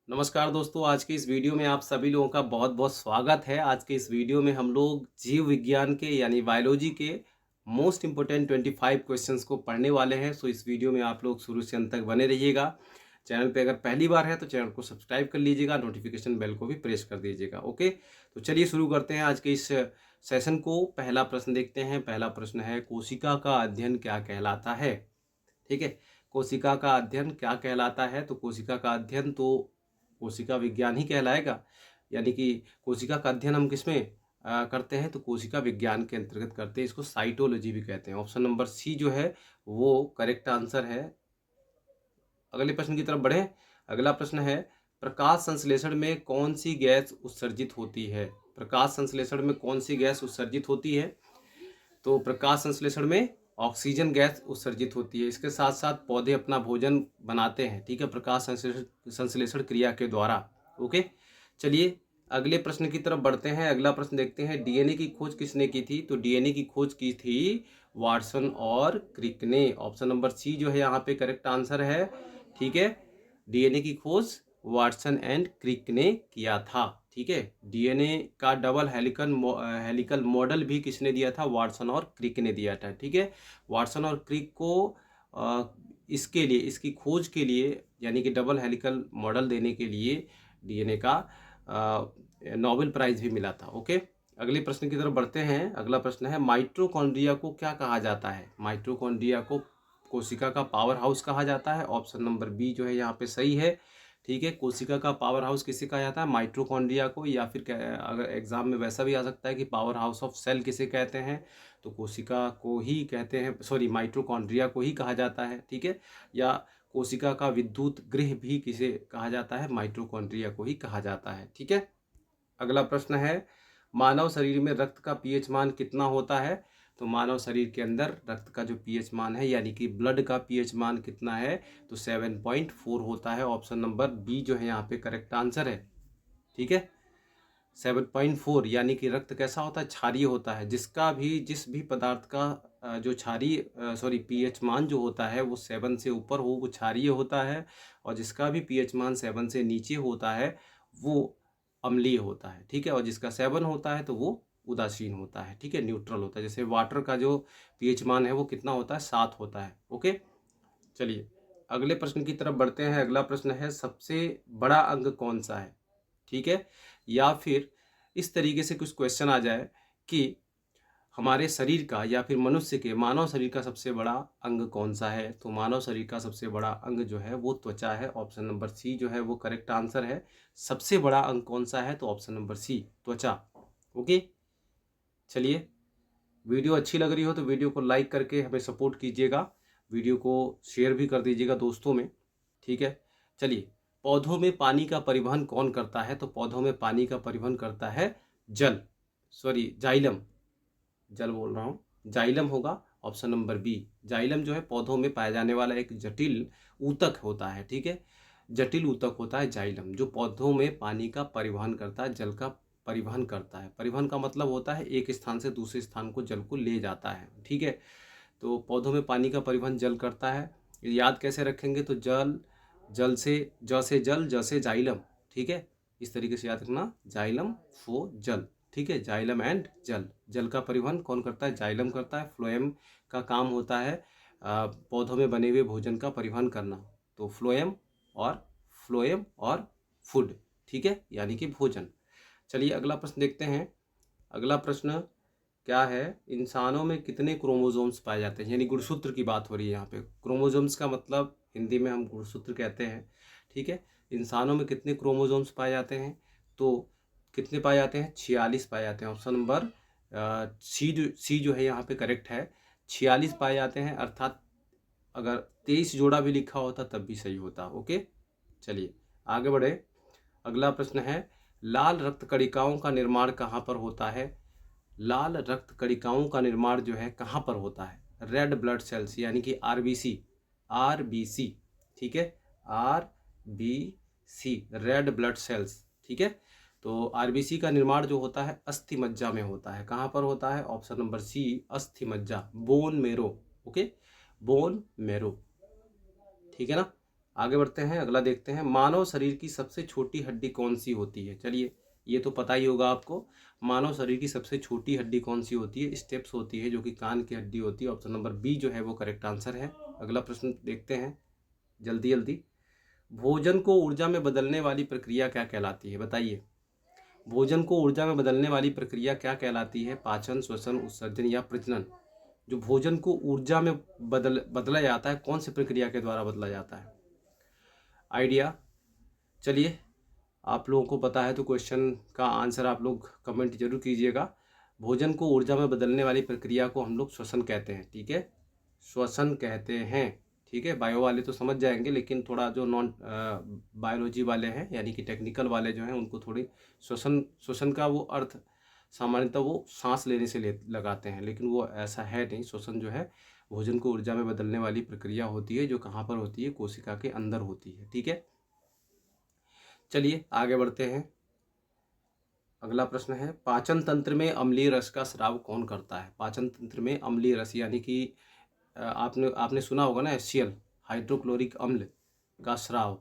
नमस्कार दोस्तों, आज के इस वीडियो में आप सभी लोगों का बहुत बहुत स्वागत है। आज के इस वीडियो में हम लोग जीव विज्ञान के यानी बायोलॉजी के मोस्ट इम्पोर्टेंट 25 क्वेश्चंस को पढ़ने वाले हैं। सो इस वीडियो में आप लोग शुरू से अंत तक बने रहिएगा। चैनल पे अगर पहली बार है तो चैनल को सब्सक्राइब कर लीजिएगा, नोटिफिकेशन बेल को भी प्रेस कर दीजिएगा। ओके, तो चलिए शुरू करते हैं आज के इस सेशन को। पहला प्रश्न देखते हैं। पहला प्रश्न है, कोशिका का अध्ययन क्या कहलाता है? ठीक है, कोशिका का अध्ययन क्या कहलाता है? तो कोशिका का अध्ययन तो कोशिका विज्ञान ही कहलाएगा। यानी कि कोशिका का अध्ययन हम किसमें करते हैं? तो कोशिका विज्ञान के अंतर्गत करते हैं। इसको साइटोलॉजी भी कहते हैं। ऑप्शन नंबर सी जो है वो करेक्ट आंसर है। अगले प्रश्न की तरफ बढ़े। अगला प्रश्न है, प्रकाश संश्लेषण में कौन सी गैस उत्सर्जित होती है? प्रकाश संश्लेषण में कौन सी गैस उत्सर्जित होती है? तो प्रकाश संश्लेषण में ऑक्सीजन गैस उत्सर्जित होती है। इसके साथ साथ पौधे अपना भोजन बनाते हैं, ठीक है, प्रकाश संश्लेषण क्रिया के द्वारा। ओके, चलिए अगले प्रश्न की तरफ बढ़ते हैं। अगला प्रश्न देखते हैं, डीएनए की खोज किसने की थी? तो डीएनए की खोज की थी वाटसन और क्रिक ने। ऑप्शन नंबर सी जो है यहाँ पे करेक्ट आंसर है। ठीक है, डीएनए की खोज वाटसन एंड क्रिक ने किया था। ठीक है, डीएनए का डबल हेलिकल मॉडल भी किसने दिया था? वाटसन और क्रिक ने दिया था। ठीक है, वाटसन और क्रिक को इसके लिए, इसकी खोज के लिए, यानी कि डबल हेलिकल मॉडल देने के लिए डीएनए का नोबेल प्राइज भी मिला था। ओके, अगले प्रश्न की तरफ बढ़ते हैं। अगला प्रश्न है, माइटोकॉन्ड्रिया को क्या कहा जाता है? माइटोकॉन्ड्रिया को कोशिका का पावर हाउस कहा जाता है। ऑप्शन नंबर बी जो है यहाँ पे सही है। ठीक है, कोशिका का पावर हाउस किसे कहा जाता है? माइटोकॉन्ड्रिया को। या फिर अगर एग्जाम में वैसा भी आ सकता है कि पावर हाउस ऑफ सेल किसे कहते हैं? तो कोशिका को ही कहते हैं, सॉरी, माइटोकॉन्ड्रिया को ही कहा जाता है। ठीक है, या कोशिका का विद्युत गृह भी किसे कहा जाता है? माइटोकॉन्ड्रिया को ही कहा जाता है। ठीक है, अगला प्रश्न है, मानव शरीर में रक्त का पीएच मान कितना होता है? तो मानव शरीर के अंदर रक्त का जो पीएच मान है, यानी कि ब्लड का पीएच मान कितना है? तो 7.4 होता है। ऑप्शन नंबर बी जो है यहाँ पे करेक्ट आंसर है। ठीक है, 7.4, यानी कि रक्त कैसा होता है? क्षारीय होता है। जिस भी पदार्थ का जो पीएच मान जो होता है वो 7 से ऊपर हो वो क्षारीय होता है, और जिसका भी पीएच मान 7 से नीचे होता है वो अम्लीय होता है। ठीक है, और जिसका 7 होता है तो वो उदासीन होता है। ठीक है, न्यूट्रल होता है। जैसे वाटर का जो पीएच मान है वो कितना होता है? 7 होता है। ओके, चलिए अगले प्रश्न की तरफ बढ़ते हैं। अगला प्रश्न है, सबसे बड़ा अंग कौन सा है? ठीक है, या फिर इस तरीके से कुछ क्वेश्चन आ जाए कि हमारे शरीर का या फिर मनुष्य के, मानव शरीर का सबसे बड़ा अंग कौन सा है? तो मानव शरीर का सबसे बड़ा अंग जो है वो त्वचा है। ऑप्शन नंबर सी जो है वो करेक्ट आंसर है। सबसे बड़ा अंग कौन सा है? तो ऑप्शन नंबर सी, त्वचा। ओके, चलिए, वीडियो अच्छी लग रही हो तो वीडियो को लाइक करके हमें सपोर्ट कीजिएगा। वीडियो को शेयर भी कर दीजिएगा दोस्तों में। ठीक है, चलिए, पौधों में पानी का परिवहन कौन करता है? तो पौधों में पानी का परिवहन करता है जल, सॉरी, जाइलम। जल बोल रहा हूँ, जाइलम होगा। ऑप्शन नंबर बी, जाइलम जो है पौधों में पाया जाने वाला एक जटिल ऊतक होता है। ठीक है, जटिल ऊतक होता है जाइलम, जो पौधों में पानी का परिवहन करता है, जल का परिवहन करता है। परिवहन का मतलब होता है एक स्थान से दूसरे स्थान को जल को ले जाता है। ठीक है, तो पौधों में पानी का परिवहन जल करता है। याद कैसे रखेंगे? तो जल, जल से जल, ज से जाइलम। ठीक है, इस तरीके से याद रखना, जाइलम फो जल। ठीक है, जाइलम एंड जल, जल का परिवहन कौन करता है? जाइलम करता है। फ्लोएम का काम होता है पौधों में बने हुए भोजन का परिवहन करना। तो फ्लोएम और फूड, ठीक है, यानी कि भोजन। चलिए अगला प्रश्न देखते हैं। अगला प्रश्न क्या है, इंसानों में कितने क्रोमोसोम्स पाए जाते हैं? यानी गुणसूत्र की बात हो रही है यहाँ पे। क्रोमोसोम्स का मतलब हिंदी में हम गुणसूत्र कहते हैं। ठीक है, इंसानों में कितने क्रोमोसोम्स पाए जाते हैं? तो कितने पाए जाते हैं? 46 पाए जाते हैं। ऑप्शन नंबर सी जो है यहाँ पे करेक्ट है। 46 पाए जाते हैं, अर्थात अगर 23 जोड़ा भी लिखा होता तब भी सही होता। ओके, चलिए आगे बढ़े। अगला प्रश्न है, लाल रक्त कणिकाओं का निर्माण कहाँ पर होता है? लाल रक्त कणिकाओं का निर्माण जो है कहाँ पर होता है? रेड ब्लड सेल्स, यानी कि आरबीसी, आरबीसी। ठीक है, आरबीसी, रेड ब्लड सेल्स। ठीक है, तो आरबीसी का निर्माण जो होता है अस्थि मज्जा में होता है। कहाँ पर होता है? ऑप्शन नंबर सी, अस्थि मज्जा, bone marrow. Okay, bone marrow. ठीक है ना, आगे बढ़ते हैं, अगला देखते हैं, मानव शरीर की सबसे छोटी हड्डी कौन सी होती है। चलिए, ये तो पता ही होगा आपको, मानव शरीर की सबसे छोटी हड्डी कौन सी होती है, स्टेप्स होती है, जो कि कान की हड्डी होती है। ऑप्शन नंबर बी जो है वो करेक्ट आंसर है। अगला प्रश्न देखते हैं जल्दी जल्दी, भोजन को ऊर्जा में बदलने वाली प्रक्रिया क्या कहलाती है, बताइए। भोजन को ऊर्जा में बदलने वाली प्रक्रिया क्या कहलाती है, पाचन, श्वसन, उत्सर्जन या प्रजनन। जो भोजन को ऊर्जा में बदला जाता है, कौन सी प्रक्रिया के द्वारा बदला जाता है, आइडिया। चलिए, आप लोगों को पता है तो क्वेश्चन का आंसर आप लोग कमेंट जरूर कीजिएगा। भोजन को ऊर्जा में बदलने वाली प्रक्रिया को हम लोग श्वसन कहते हैं, ठीक है, श्वसन कहते हैं, ठीक है। बायो वाले तो समझ जाएंगे, लेकिन थोड़ा जो नॉन बायोलॉजी वाले हैं यानी कि टेक्निकल वाले जो हैं, उनको थोड़ी श्वसन श्वसन का वो अर्थ सामान्यतः वो सांस लेने से लगाते हैं, लेकिन वो ऐसा है नहीं। श्वसन जो है भोजन को ऊर्जा में बदलने वाली प्रक्रिया होती है, जो कहाँ पर होती है, कोशिका के अंदर होती है, ठीक है। चलिए आगे बढ़ते हैं, अगला प्रश्न है, पाचन तंत्र में अम्लीय रस का स्राव कौन करता है। पाचन तंत्र में अम्लीय रस यानी कि आपने आपने सुना होगा ना, HCl, हाइड्रोक्लोरिक अम्ल का स्राव।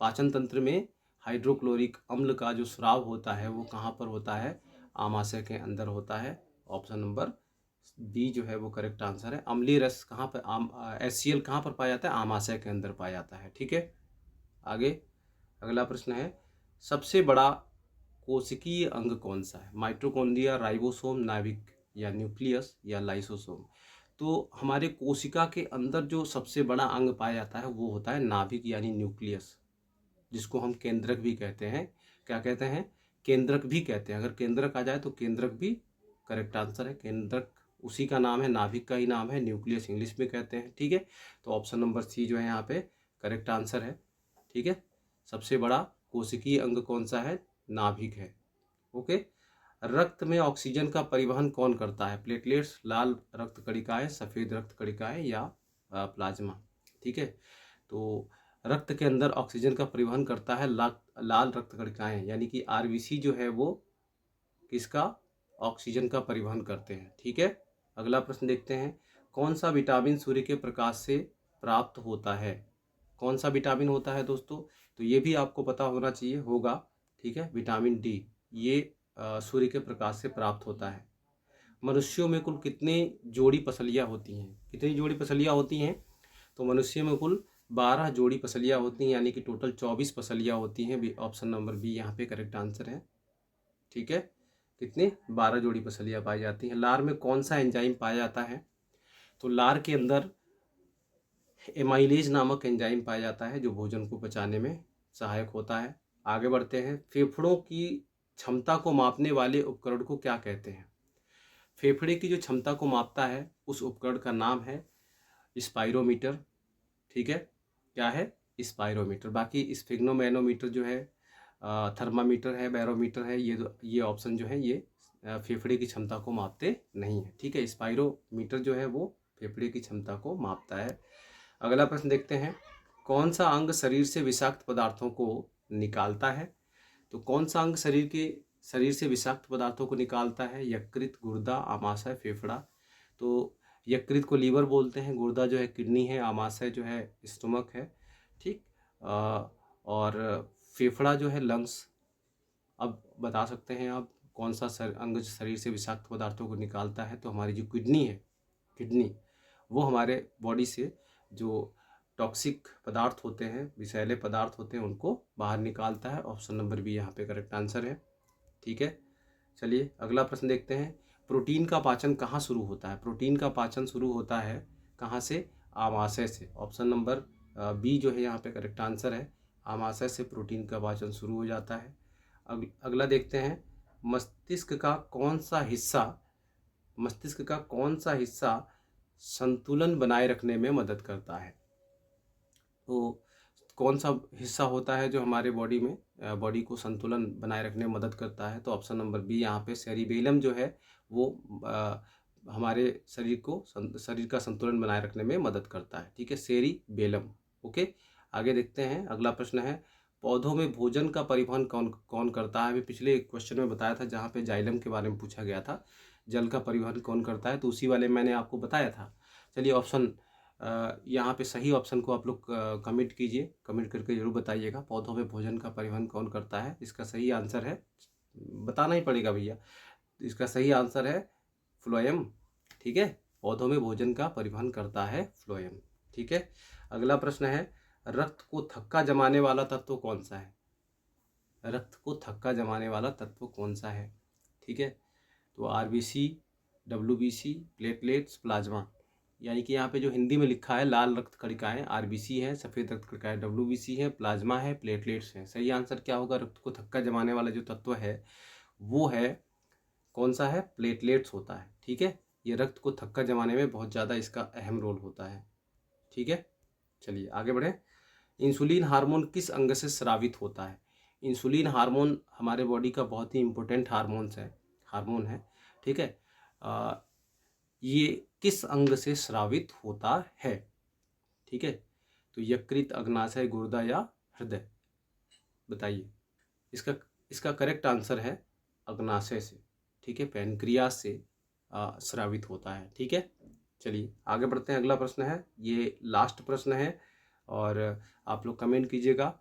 पाचन तंत्र में हाइड्रोक्लोरिक अम्ल का जो स्राव होता है वो कहाँ पर होता है, आमाशय के अंदर होता है। ऑप्शन नंबर बी जो है वो करेक्ट आंसर है। अम्लीय रस कहाँ पर, HCl कहाँ पर पाया जाता है, आमाशय के अंदर पाया जाता है, ठीक है। आगे अगला प्रश्न है, सबसे बड़ा कोशिकीय अंग कौन सा है, माइटोकॉन्ड्रिया, राइबोसोम, नाभिक या न्यूक्लियस या लाइसोसोम। तो हमारे कोशिका के अंदर जो सबसे बड़ा अंग पाया जाता है वो होता है नाभिक यानी न्यूक्लियस, जिसको हम केंद्रक भी कहते हैं। क्या कहते हैं, केंद्रक भी कहते हैं। अगर केंद्रक आ जाए तो केंद्रक भी करेक्ट आंसर है। केंद्रक उसी का नाम है, नाभिक का ही नाम है, न्यूक्लियस इंग्लिश में कहते हैं, ठीक है। तो ऑप्शन नंबर सी जो है यहाँ पे करेक्ट आंसर है, ठीक है। सबसे बड़ा कोशिकीय अंग कौन सा है, नाभिक है, ओके। रक्त में ऑक्सीजन का परिवहन कौन करता है, प्लेटलेट्स, लाल रक्त कणिकाएं, सफेद रक्त कणिकाएं या प्लाज्मा, ठीक है। तो रक्त के अंदर ऑक्सीजन का परिवहन करता है लाल रक्त कणिकाएं, यानी कि RBC जो है वो किसका, ऑक्सीजन का परिवहन करते हैं, ठीक है। अगला प्रश्न देखते हैं, कौन सा विटामिन सूर्य के प्रकाश से प्राप्त होता है। कौन सा विटामिन होता है दोस्तों, तो ये भी आपको पता होना चाहिए, होगा, ठीक है। विटामिन डी, ये सूर्य के प्रकाश से प्राप्त होता है। मनुष्यों में कुल कितने जोड़ी पसलियाँ होती हैं, कितनी जोड़ी पसलियाँ होती हैं, तो मनुष्य में कुल 12 जोड़ी पसलियाँ होती हैं, यानी कि टोटल 24 पसलियाँ होती हैं। ऑप्शन नंबर बी यहाँ पे करेक्ट आंसर है, ठीक है। कितने, 12 जोड़ी पसलियाँ पाई जाती हैं। लार में कौन सा एंजाइम पाया जाता है, तो लार के अंदर एमाइलेज नामक एंजाइम पाया जाता है, जो भोजन को पचाने में सहायक होता है। आगे बढ़ते हैं, फेफड़ों की क्षमता को मापने वाले उपकरण को क्या कहते हैं। फेफड़े की जो क्षमता को मापता है उस उपकरण का नाम है स्पाइरोमीटर, ठीक है। क्या है, स्पाइरोमीटर। बाकी स्फिग्नोमैनोमीटर जो है, थर्मामीटर है, बैरोमीटर है, ये ऑप्शन जो है ये फेफड़े की क्षमता को मापते नहीं है, ठीक है। स्पाइरोमीटर जो है वो फेफड़े की क्षमता को मापता है। अगला प्रश्न देखते हैं, कौन सा अंग शरीर से विषाक्त पदार्थों को निकालता है। तो कौन सा अंग शरीर से विषाक्त पदार्थों को निकालता है, यकृत, गुर्दा, आमाशय, फेफड़ा। तो यकृत को लीवर बोलते हैं, गुर्दा जो है किडनी है, आमाशय जो है स्टमक है, ठीक। और फेफड़ा जो है लंग्स। अब बता सकते हैं आप कौन सा अंग शरीर से विषाक्त पदार्थों को निकालता है, तो हमारी जो किडनी है, किडनी वो हमारे बॉडी से जो टॉक्सिक पदार्थ होते हैं, विषैले पदार्थ होते हैं, उनको बाहर निकालता है। ऑप्शन नंबर बी यहाँ पे करेक्ट आंसर है, ठीक है। चलिए अगला प्रश्न देखते हैं, प्रोटीन का पाचन कहाँ शुरू होता है। प्रोटीन का पाचन शुरू होता है कहाँ से, आमाशय से। ऑप्शन नंबर बी जो है यहाँ पे करेक्ट आंसर है, आमाशय से प्रोटीन का पाचन शुरू हो जाता है। अगला देखते हैं, मस्तिष्क का कौन सा हिस्सा संतुलन बनाए रखने में मदद करता है। तो कौन सा हिस्सा होता है जो हमारे बॉडी को संतुलन बनाए रखने में मदद करता है, तो ऑप्शन नंबर बी यहाँ पे सेरिबेलम जो है वो हमारे शरीर का संतुलन बनाए रखने में मदद करता है, ठीक है, सेरिबेलम, ओके। आगे देखते हैं, अगला प्रश्न है, पौधों में भोजन का परिवहन कौन करता है। अभी पिछले क्वेश्चन में बताया था जहाँ पे जाइलम के बारे में पूछा गया था, जल का परिवहन कौन करता है, तो उसी वाले मैंने आपको बताया था। चलिए ऑप्शन यहाँ पे सही ऑप्शन को आप लोग कमेंट कीजिए, कमेंट करके जरूर बताइएगा। पौधों में भोजन का परिवहन कौन करता है? इसका सही आंसर है, बताना ही पड़ेगा भैया, इसका सही आंसर है फ्लोएम। ठीक है, पौधों में भोजन का परिवहन करता है फ्लोएम। ठीक है, अगला प्रश्न है, रक्त को थक्का जमाने वाला तत्व कौन सा है? रक्त को थक्का जमाने वाला तत्व कौन सा है? ठीक है, तो आरबीसी, डब्ल्यूबीसी, प्लेटलेट्स, प्लाज्मा। यानी कि यहाँ पे जो हिंदी में लिखा है, लाल रक्त कणिकाएं आरबीसी है, सफ़ेद रक्त कणिकाएं डब्ल्यूबीसी है, प्लाज्मा है, प्लेटलेट्स है। सही आंसर क्या होगा? रक्त को थक्का जमाने वाला जो तत्व है वो है, कौन सा है? प्लेटलेट्स होता है। ठीक है, ये रक्त को थक्का जमाने में बहुत ज़्यादा इसका अहम रोल होता है। ठीक है, चलिए आगे बढ़ें। इंसुलिन हार्मोन किस अंग से स्रावित होता है? इंसुलिन हार्मोन हमारे बॉडी का बहुत ही इंपॉर्टेंट हार्मोन है। ठीक है, ये किस अंग से स्रावित होता है? ठीक है, तो यकृत, अग्नाशय, गुर्दा या हृदय? बताइए। इसका करेक्ट आंसर है अग्नाशय से। ठीक है, पैनक्रियास से स्रावित होता है। ठीक है, चलिए आगे बढ़ते हैं। अगला प्रश्न है, ये लास्ट प्रश्न है, और आप लोग कमेंट कीजिएगा,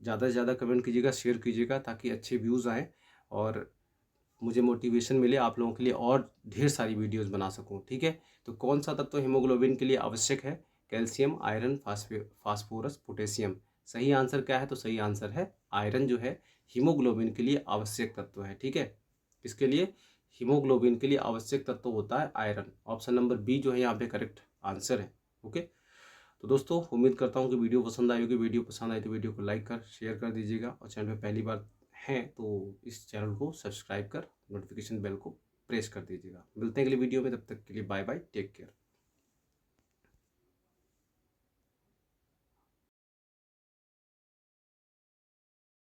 ज़्यादा से ज़्यादा कमेंट कीजिएगा, शेयर कीजिएगा, ताकि अच्छे व्यूज़ आएँ और मुझे मोटिवेशन मिले आप लोगों के लिए और ढेर सारी वीडियोस बना सकूं। ठीक है, तो कौन सा तत्व हीमोग्लोबिन के लिए आवश्यक है? Calcium, iron, phosphorus, potassium. सही आंसर क्या है? तो सही आंसर है आयरन, जो है हीमोग्लोबिन के लिए आवश्यक तत्व है। ठीक है, इसके लिए हीमोग्लोबिन के लिए आवश्यक तत्व होता है आयरन। ऑप्शन नंबर बी जो है यहाँ पे करेक्ट आंसर है। ओके, तो दोस्तों उम्मीद करता हूँ कि वीडियो पसंद आई होगी। वीडियो पसंद आई तो वीडियो को लाइक कर शेयर कर दीजिएगा, और चैनल पे पहली बार हैं तो इस चैनल को सब्सक्राइब कर नोटिफिकेशन बेल को प्रेस कर दीजिएगा। मिलते हैं अगली वीडियो में, तब तक के लिए बाय बाय, टेक केयर।